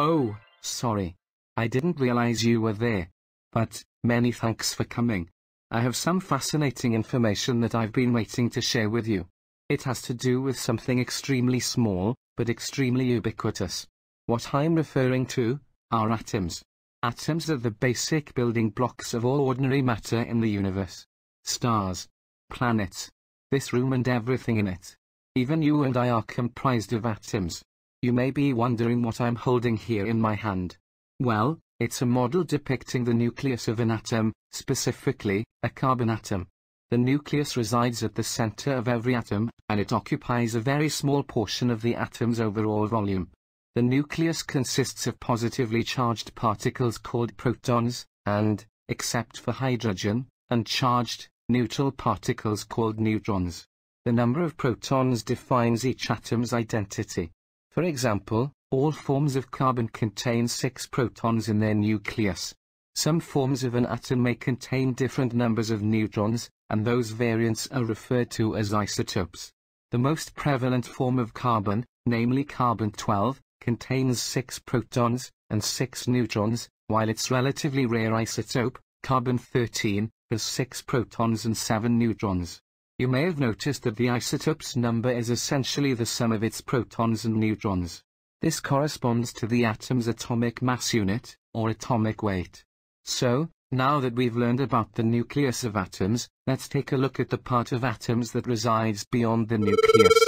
Oh, sorry. I didn't realize you were there. But, many thanks for coming. I have some fascinating information that I've been waiting to share with you. It has to do with something extremely small, but extremely ubiquitous. What I'm referring to are atoms. Atoms are the basic building blocks of all ordinary matter in the universe. Stars, planets, this room and everything in it. Even you and I are comprised of atoms. You may be wondering what I'm holding here in my hand. Well, it's a model depicting the nucleus of an atom, specifically, a carbon atom. The nucleus resides at the center of every atom, and it occupies a very small portion of the atom's overall volume. The nucleus consists of positively charged particles called protons, and, except for hydrogen, uncharged, neutral particles called neutrons. The number of protons defines each atom's identity. For example, all forms of carbon contain 6 protons in their nucleus. Some forms of an atom may contain different numbers of neutrons, and those variants are referred to as isotopes. The most prevalent form of carbon, namely carbon-12, contains 6 protons and 6 neutrons, while its relatively rare isotope, carbon-13, has 6 protons and 7 neutrons. You may have noticed that the isotope's number is essentially the sum of its protons and neutrons. This corresponds to the atom's atomic mass unit, or atomic weight. So, now that we've learned about the nucleus of atoms, let's take a look at the part of atoms that resides beyond the nucleus.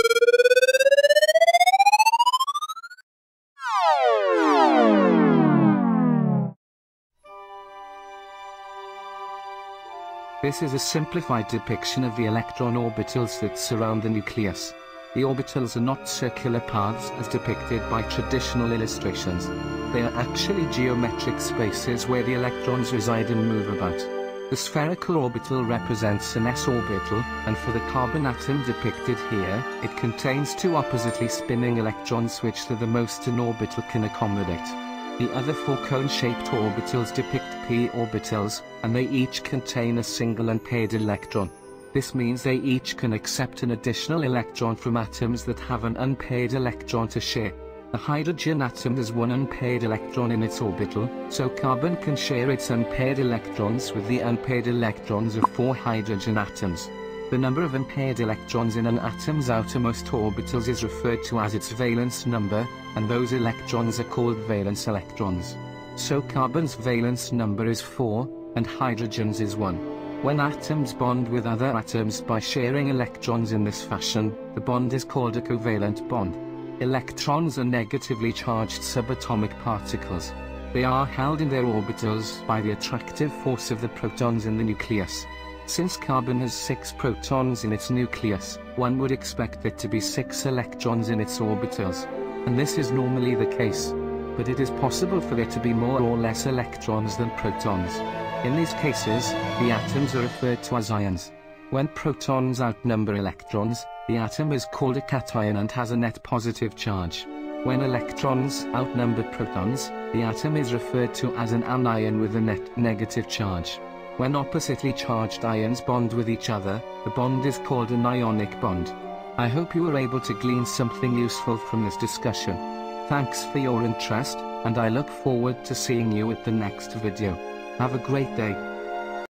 This is a simplified depiction of the electron orbitals that surround the nucleus. The orbitals are not circular paths as depicted by traditional illustrations. They are actually geometric spaces where the electrons reside and move about. The spherical orbital represents an s orbital, and for the carbon atom depicted here, it contains 2 oppositely spinning electrons which are the most an orbital can accommodate. The other 4 cone-shaped orbitals depict p orbitals, and they each contain a single unpaired electron. This means they each can accept an additional electron from atoms that have an unpaired electron to share. The hydrogen atom has 1 unpaired electron in its orbital, so carbon can share its unpaired electrons with the unpaired electrons of 4 hydrogen atoms. The number of unpaired electrons in an atom's outermost orbitals is referred to as its valence number, and those electrons are called valence electrons. So carbon's valence number is 4, and hydrogen's is 1. When atoms bond with other atoms by sharing electrons in this fashion, the bond is called a covalent bond. Electrons are negatively charged subatomic particles. They are held in their orbitals by the attractive force of the protons in the nucleus. Since carbon has 6 protons in its nucleus, one would expect there to be 6 electrons in its orbitals. And this is normally the case. But it is possible for there to be more or less electrons than protons. In these cases, the atoms are referred to as ions. When protons outnumber electrons, the atom is called a cation and has a net positive charge. When electrons outnumber protons, the atom is referred to as an anion with a net negative charge. When oppositely charged ions bond with each other, the bond is called an ionic bond. I hope you were able to glean something useful from this discussion. Thanks for your interest, and I look forward to seeing you at the next video. Have a great day.